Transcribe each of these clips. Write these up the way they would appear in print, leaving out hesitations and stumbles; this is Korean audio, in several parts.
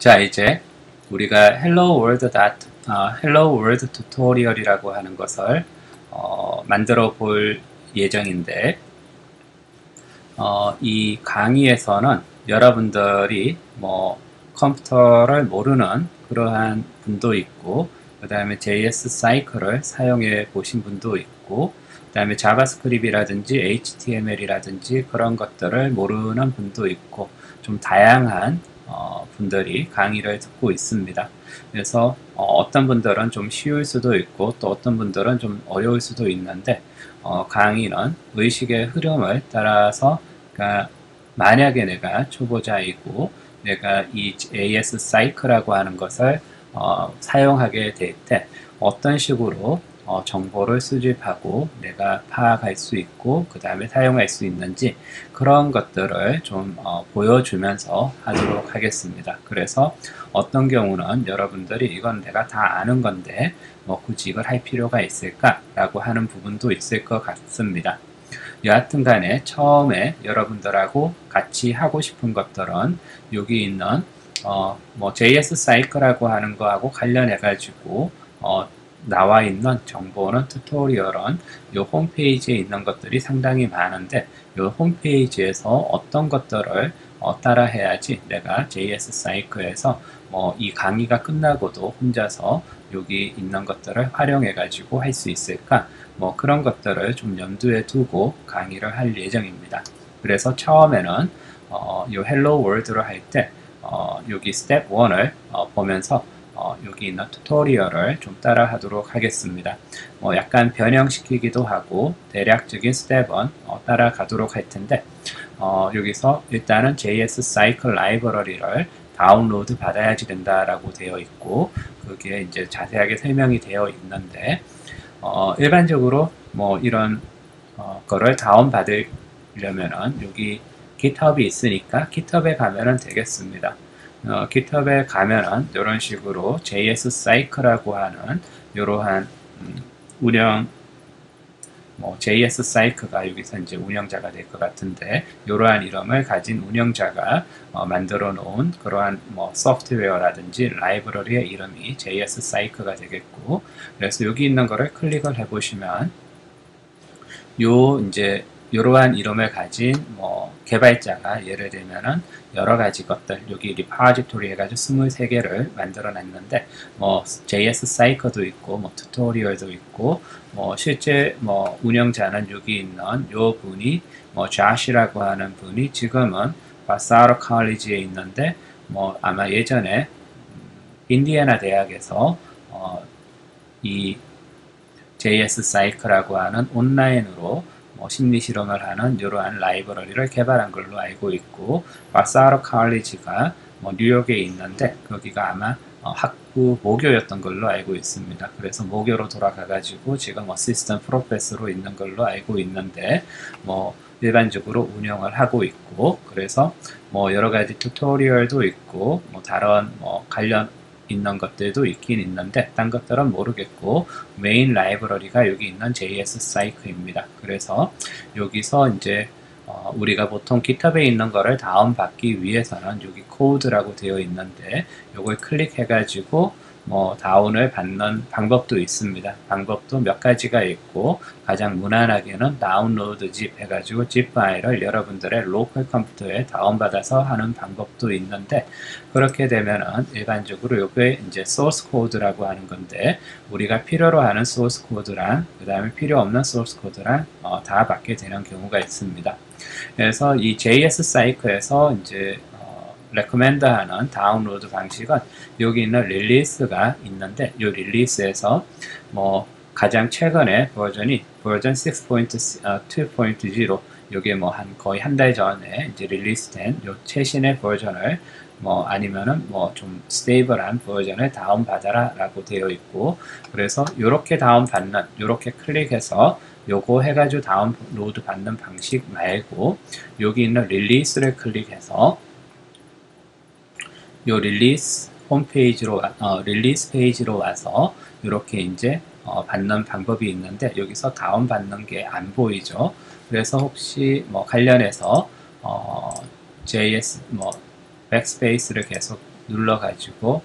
자, 이제 우리가 Hello World tutorial이라고 하는 것을 만들어 볼 예정인데, 이 강의에서는 여러분들이 컴퓨터를 모르는 그러한 분도 있고, 그 다음에 JS 사이클을 사용해 보신 분도 있고, 그 다음에 자바스크립트라든지 HTML이라든지 그런 것들을 모르는 분도 있고, 좀 다양한 분들이 강의를 듣고 있습니다. 그래서 어떤 분들은 좀 쉬울 수도 있고 또 어떤 분들은 좀 어려울 수도 있는데, 강의는 의식의 흐름을 따라서, 그러니까 만약에 내가 초보자이고 내가 이 AS 사이클이라고 하는 것을 사용하게 될 때 어떤 식으로 정보를 수집하고 내가 파악할 수 있고 그 다음에 사용할 수 있는지 그런 것들을 좀 보여주면서 하도록 하겠습니다. 그래서 어떤 경우는 여러분들이 이건 내가 다 아는 건데 굳이 이걸 할 필요가 있을까? 라고 하는 부분도 있을 것 같습니다. 여하튼 간에 처음에 여러분들하고 같이 하고 싶은 것들은 여기 있는 JS 사이클이라고 하는 거하고 관련해 가지고 나와 있는 정보는 튜토리얼은 이 홈페이지에 있는 것들이 상당히 많은데, 이 홈페이지에서 어떤 것들을 따라 해야지 내가 JS 사이클에서 이 강의가 끝나고도 혼자서 여기 있는 것들을 활용해 가지고 할 수 있을까, 그런 것들을 좀 염두에 두고 강의를 할 예정입니다. 그래서 처음에는 이 헬로 월드를 할 때 여기 스텝 1을 보면서 여기 있는 튜토리얼을 좀 따라 하도록 하겠습니다. 약간 변형시키기도 하고 대략적인 스텝은 따라가도록 할 텐데, 여기서 일단은 JS 사이클 라이브러리를 다운로드 받아야지 된다라고 되어 있고, 그게 이제 자세하게 설명이 되어 있는데, 일반적으로 이런 거를 다운받으려면은 여기 GitHub이 있으니까 GitHub에 가면은 되겠습니다. GitHub에 가면은 이런 식으로 JS 사이클이라고 하는 이러한 운영 JS 사이클가 여기서 이제 운영자가 될 것 같은데, 이러한 이름을 가진 운영자가 만들어 놓은 그러한 소프트웨어라든지 라이브러리의 이름이 JS 사이클가 되겠고, 그래서 여기 있는 거를 클릭을 해 보시면 이제 이러한 이름을 가진 개발자가 예를 들면은 여러 가지 것들, 여기 리파지토리 해가지고 23개를 만들어 놨는데 JS 사이클도 있고 튜토리얼도 있고 실제 운영자는 여기 있는 요 분이 자시라고 하는 분이 지금은 바사로 칼리지에 있는데 아마 예전에 인디애나 대학에서 이 JS 사이클이라고 하는 온라인으로 심리 실험을 하는 이러한 라이브러리를 개발한 걸로 알고 있고, 바사로 칼리지가 뉴욕에 있는데 거기가 아마 학부 모교였던 걸로 알고 있습니다. 그래서 모교로 돌아가가지고 지금 어시스턴트 프로페서로 있는 걸로 알고 있는데 일반적으로 운영을 하고 있고, 그래서 여러 가지 튜토리얼도 있고 다른 관련 있는 것들도 있긴 있는데 딴 것들은 모르겠고, 메인 라이브러리가 여기 있는 JS 사이클입니다. 그래서 여기서 이제 우리가 보통 GitHub에 있는 거를 다운받기 위해서는 여기 코드라고 되어 있는데 이걸 클릭해 가지고 다운을 받는 방법도 있습니다. 방법도 몇 가지가 있고, 가장 무난하게는 다운로드 zip 해가지고 zip 파일을 여러분들의 로컬 컴퓨터에 다운받아서 하는 방법도 있는데, 그렇게 되면은 일반적으로 요게 이제 소스 코드라고 하는 건데, 우리가 필요로 하는 소스 코드랑 그 다음에 필요 없는 소스 코드랑 다 받게 되는 경우가 있습니다. 그래서 이 JS 사이클에서 이제 레코멘드하는 다운로드 방식은 여기 있는 릴리스가 있는데, 이 릴리스에서 가장 최근의 버전이 버전 6.2.0, 요게 거의 한 달 전에 이제 릴리스된 요 최신의 버전을 아니면은 좀 스테이블한 버전을 다운받아라 라고 되어 있고, 그래서 요렇게 다운받는, 요렇게 클릭해서 요거 해가지고 다운로드 받는 방식 말고 여기 있는 릴리스를 클릭해서 요 릴리스 홈페이지로 릴리스 페이지로 와서 이렇게 이제 받는 방법이 있는데, 여기서 다운 받는 게 안 보이죠. 그래서 혹시 관련해서 JS 백스페이스를 계속 눌러가지고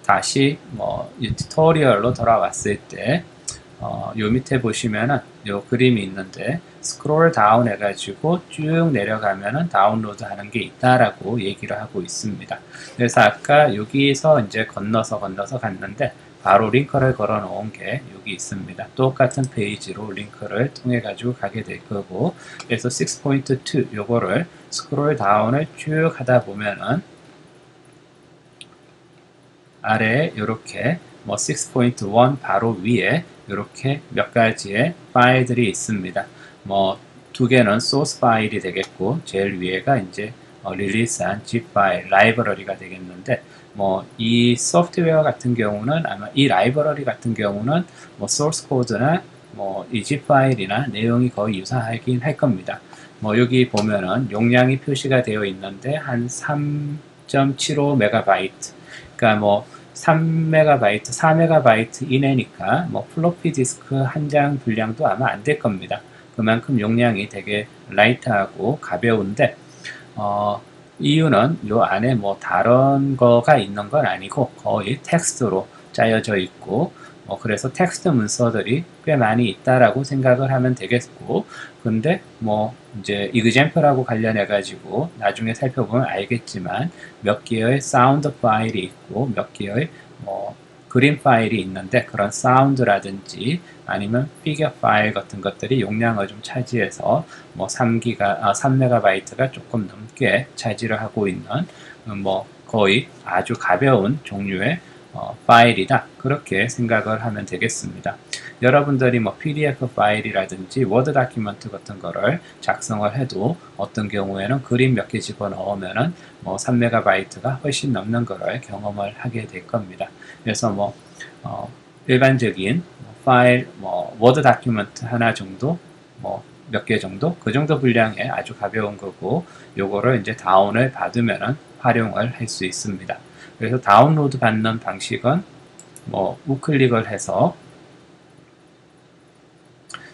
다시 이 튜토리얼로 돌아왔을 때 요 밑에 보시면은 요 그림이 있는데 스크롤 다운 해가지고 쭉 내려가면은 다운로드 하는 게 있다라고 얘기를 하고 있습니다. 그래서 아까 여기서 이제 건너서 갔는데 바로 링크를 걸어 놓은 게 여기 있습니다. 똑같은 페이지로 링크를 통해 가지고 가게 될 거고, 그래서 6.2 요거를 스크롤 다운을 쭉 하다 보면은 아래에 이렇게 6.1 바로 위에 이렇게 몇 가지의 파일들이 있습니다. 두 개는 source 파일이 되겠고, 제일 위에가 이제 릴리스한 zip 파일, 라이브러리가 되겠는데, 이 소프트웨어 같은 경우는 아마 이 라이브러리 같은 경우는 source 코드나 이 zip 파일이나 내용이 거의 유사하긴 할 겁니다. 여기 보면은 용량이 표시가 되어 있는데 한 3.75MB, 그러니까 3MB, 4MB 이내니까 플로피 디스크 한 장 분량도 아마 안 될 겁니다. 그만큼 용량이 되게 라이트하고 가벼운데, 이유는 요 안에 다른 거가 있는 건 아니고 거의 텍스트로 짜여져 있고, 그래서 텍스트 문서들이 꽤 많이 있다라고 생각을 하면 되겠고, 근데 이제 example하고 관련해 가지고 나중에 살펴보면 알겠지만 몇 개의 사운드 파일이 있고 몇 개의 그림 파일이 있는데, 그런 사운드라든지 아니면 피겨 파일 같은 것들이 용량을 좀 차지해서 3MB가 조금 넘게 차지를 하고 있는 거의 아주 가벼운 종류의 파일이다, 그렇게 생각을 하면 되겠습니다. 여러분들이 PDF 파일이라든지 워드 다큐멘트 같은 거를 작성을 해도 어떤 경우에는 그림 몇 개 집어넣으면은 3MB가 훨씬 넘는 거를 경험을 하게 될 겁니다. 그래서 일반적인 파일, 워드 다큐멘트 하나 정도, 몇 개 정도, 그 정도 분량의 아주 가벼운 거고, 요거를 이제 다운을 받으면은 활용을 할 수 있습니다. 그래서 다운로드 받는 방식은 우클릭을 해서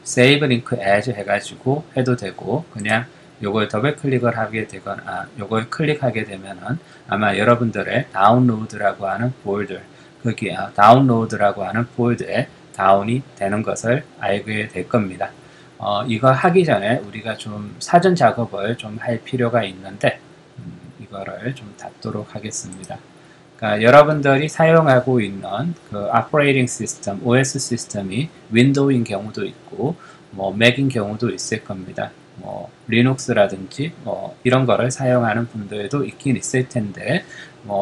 Save Link As 해가지고 해도 되고, 그냥 요걸 더블 클릭을 하게 되거나 요걸 클릭하게 되면은 아마 여러분들의 다운로드라고 하는 폴더, 거기 다운로드라고 하는 폴더에 다운이 되는 것을 알게 될 겁니다. 이거 하기 전에 우리가 좀 사전 작업을 좀 할 필요가 있는데, 이거를 좀 닫도록 하겠습니다. 그러니까 여러분들이 사용하고 있는 그 operating system, OS 시스템이 윈도우인 경우도 있고, 맥인 경우도 있을 겁니다. 리눅스라든지 이런 거를 사용하는 분들도 있긴 있을 텐데,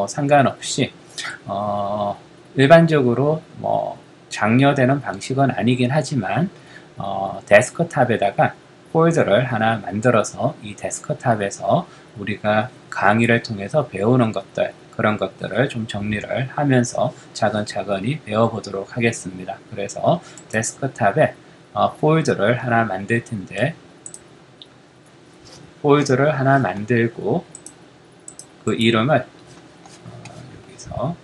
상관없이 일반적으로 장려되는 방식은 아니긴 하지만 데스크탑에다가 폴더를 하나 만들어서 이 데스크탑에서 우리가 강의를 통해서 배우는 것들, 그런 것들을 좀 정리를 하면서 차근차근히 배워보도록 하겠습니다. 그래서 데스크탑에 폴더를 하나 만들 텐데, 폴더를 하나 만들고 그 이름을 여기서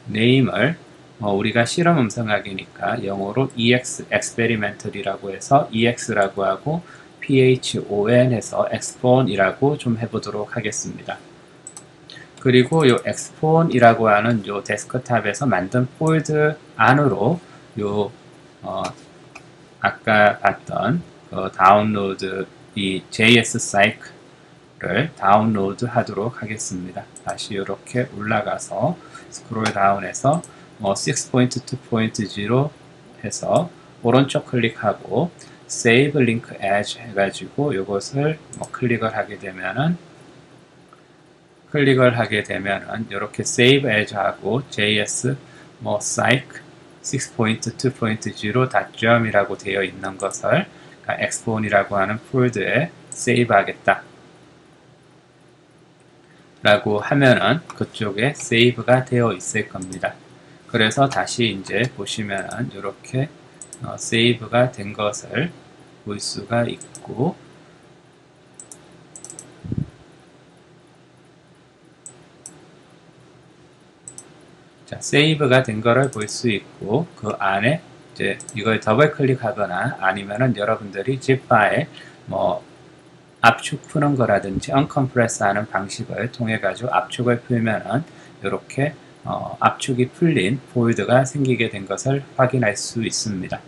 네임을 우리가 실험 음성하기니까 영어로 EX experimental이라고 해서 EX라고 하고 PHON 해서 expon이라고 좀 해보도록 하겠습니다. 그리고 요 expon이라고 하는 요 데스크탑에서 만든 폴더 안으로 요 아까 봤던 그 다운로드 이 JS 사이클을 다운로드 하도록 하겠습니다. 다시 이렇게 올라가서 스크롤 다운해서 6.2.0 해서 오른쪽 클릭하고 Save Link As 해가지고 이것을 클릭을 하게 되면은 이렇게 Save As 하고 JS Psych 6.2.0 이라고 되어 있는 것을 expon이라고 하는 폴더에 세이브 하겠다 라고 하면은 그쪽에 세이브가 되어 있을 겁니다. 그래서 다시 이제 보시면은 이렇게 세이브가 된 것을 볼 수가 있고, 자, 세이브가 된 거를 볼 수 있고, 그 안에 이제 이걸 더블 클릭하거나 아니면은 여러분들이 zip 파일 뭐 압축 푸는 거라든지 언컴프레스 하는 방식을 통해 가지고 압축을 풀면은 이렇게 압축이 풀린 폴드가 생기게 된 것을 확인할 수 있습니다.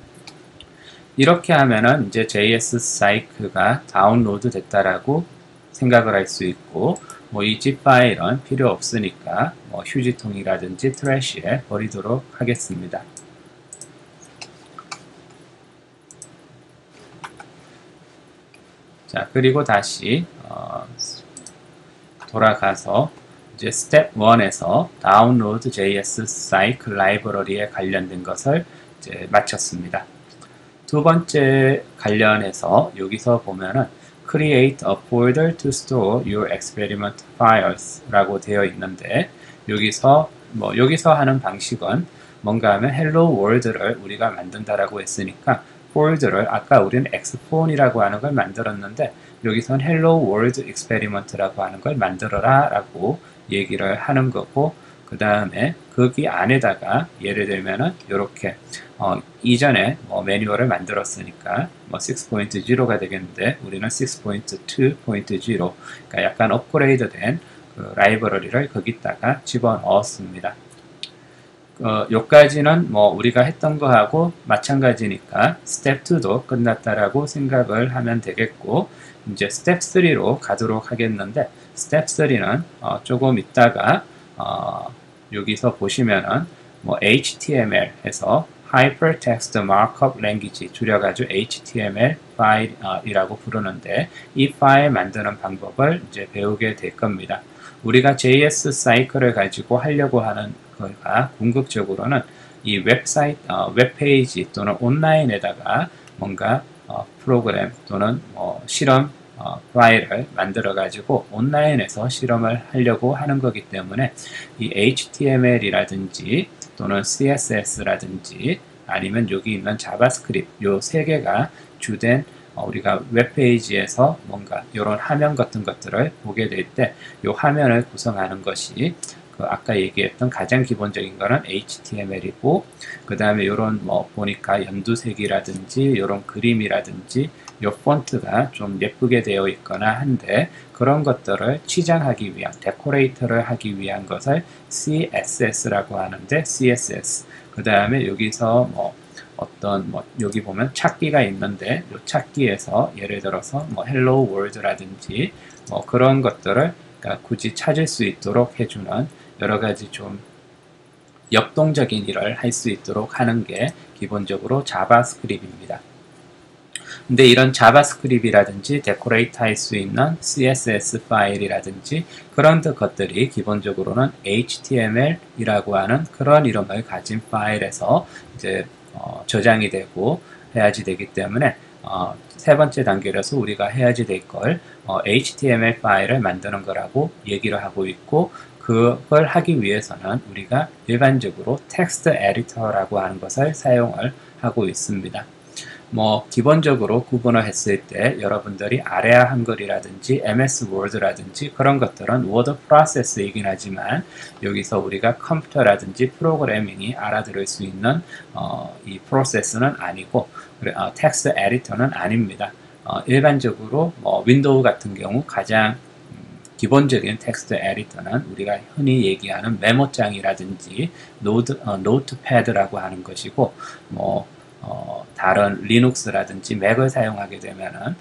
이렇게 하면은 이제 JS 사이클가 다운로드 됐다라고 생각을 할 수 있고, 뭐 이 zip 파일은 필요 없으니까 뭐 휴지통이라든지 트래시에 버리도록 하겠습니다. 자, 그리고 다시 돌아가서 이제 스텝 1에서 다운로드 JS 사이클 라이브러리에 관련된 것을 이제 마쳤습니다. 두 번째 관련해서 여기서 보면은 Create a folder to store your experiment files 라고 되어 있는데, 여기서 하는 방식은 뭔가 하면 Hello World를 우리가 만든다라고 했으니까 폴더를 아까 우리는 X폰이라고 하는 걸 만들었는데 여기서는 Hello World Experiment라고 하는 걸 만들어라 라고 얘기를 하는 거고, 그 다음에 거기 안에다가 예를 들면은 이렇게 이전에 매뉴얼을 만들었으니까 6.0가 되겠는데 우리는 6.2.0 그러니까 약간 업그레이드된 그 라이브러리를 거기다가 집어넣었습니다. 여기까지는 우리가 했던 거하고 마찬가지니까 스텝 2도 끝났다라고 생각을 하면 되겠고, 이제 스텝 3로 가도록 하겠는데, 스텝 3는 조금 있다가 여기서 보시면은 HTML 해서 Hypertext Markup Language 줄여가지고 HTML 파일이라고 부르는데, 이 파일 만드는 방법을 이제 배우게 될 겁니다. 우리가 JS 사이클을 가지고 하려고 하는 거가 궁극적으로는 이 웹페이지 또는 온라인에다가 뭔가 프로그램 또는 실험 파일을 만들어 가지고 온라인에서 실험을 하려고 하는 거기 때문에 이 HTML이라든지 또는 CSS라든지 아니면 여기 있는 자바스크립트 요 세 개가 주된 우리가 웹페이지에서 뭔가 이런 화면 같은 것들을 보게 될 때 이 화면을 구성하는 것이 아까 얘기했던 가장 기본적인 거는 HTML이고, 그 다음에 이런 보니까 연두색이라든지 이런 그림이라든지 이 폰트가 좀 예쁘게 되어 있거나 한데 그런 것들을 치장하기 위한 데코레이터를 하기 위한 것을 CSS라고 하는데 CSS 그 다음에 여기서 여기 보면 찾기가 있는데 이 찾기에서 예를 들어서 Hello World라든지 그런 것들을 그러니까 굳이 찾을 수 있도록 해주는 여러 가지 좀 역동적인 일을 할 수 있도록 하는 게 기본적으로 자바스크립트입니다. 근데 이런 자바스크립트이라든지 데코레이트 할 수 있는 CSS 파일이라든지 그런 것들이 기본적으로는 HTML이라고 하는 그런 이름을 가진 파일에서 이제 저장이 되고 해야지 되기 때문에 세 번째 단계로서 우리가 해야지 될 걸 HTML 파일을 만드는 거라고 얘기를 하고 있고, 그걸 하기 위해서는 우리가 일반적으로 텍스트 에디터라고 하는 것을 사용을 하고 있습니다. 기본적으로 구분을 했을 때 여러분들이 아레아 한글이라든지 MS 워드라든지 그런 것들은 워드 프로세스이긴 하지만 여기서 우리가 컴퓨터라든지 프로그래밍이 알아들을 수 있는 이 프로세스는 아니고 텍스트 에디터는 아닙니다. 일반적으로 윈도우 같은 경우 가장 기본적인 텍스트 에디터는 우리가 흔히 얘기하는 메모장이라든지 노트패드라고 하는 것이고 다른 리눅스라든지 맥을 사용하게 되면은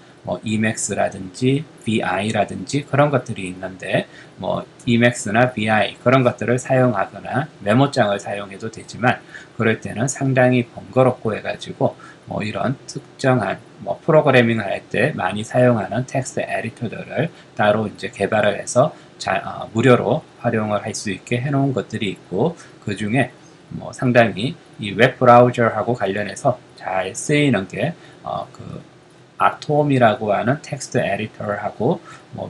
Emacs라든지 VI라든지 그런 것들이 있는데 Emacs나 VI 그런 것들을 사용하거나 메모장을 사용해도 되지만 그럴 때는 상당히 번거롭고 해가지고 이런 특정한 프로그래밍 할 때 많이 사용하는 텍스트 에디터들을 따로 이제 개발을 해서 무료로 활용을 할 수 있게 해놓은 것들이 있고, 그 중에 상당히 이 웹 브라우저하고 관련해서 잘 쓰이는 게 아톰이라고 하는 텍스트 에디터하고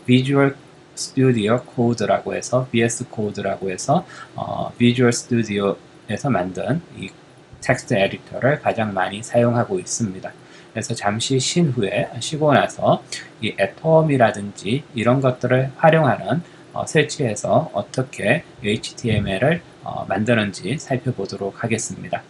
비주얼 스튜디오 코드라고 해서 VS 코드라고 해서 비주얼 스튜디오에서 만든 이 텍스트 에디터를 가장 많이 사용하고 있습니다. 그래서 잠시 쉬고 나서 이 애톰이라든지 이런 것들을 활용하는 설치해서 어떻게 HTML을 만드는지 살펴보도록 하겠습니다.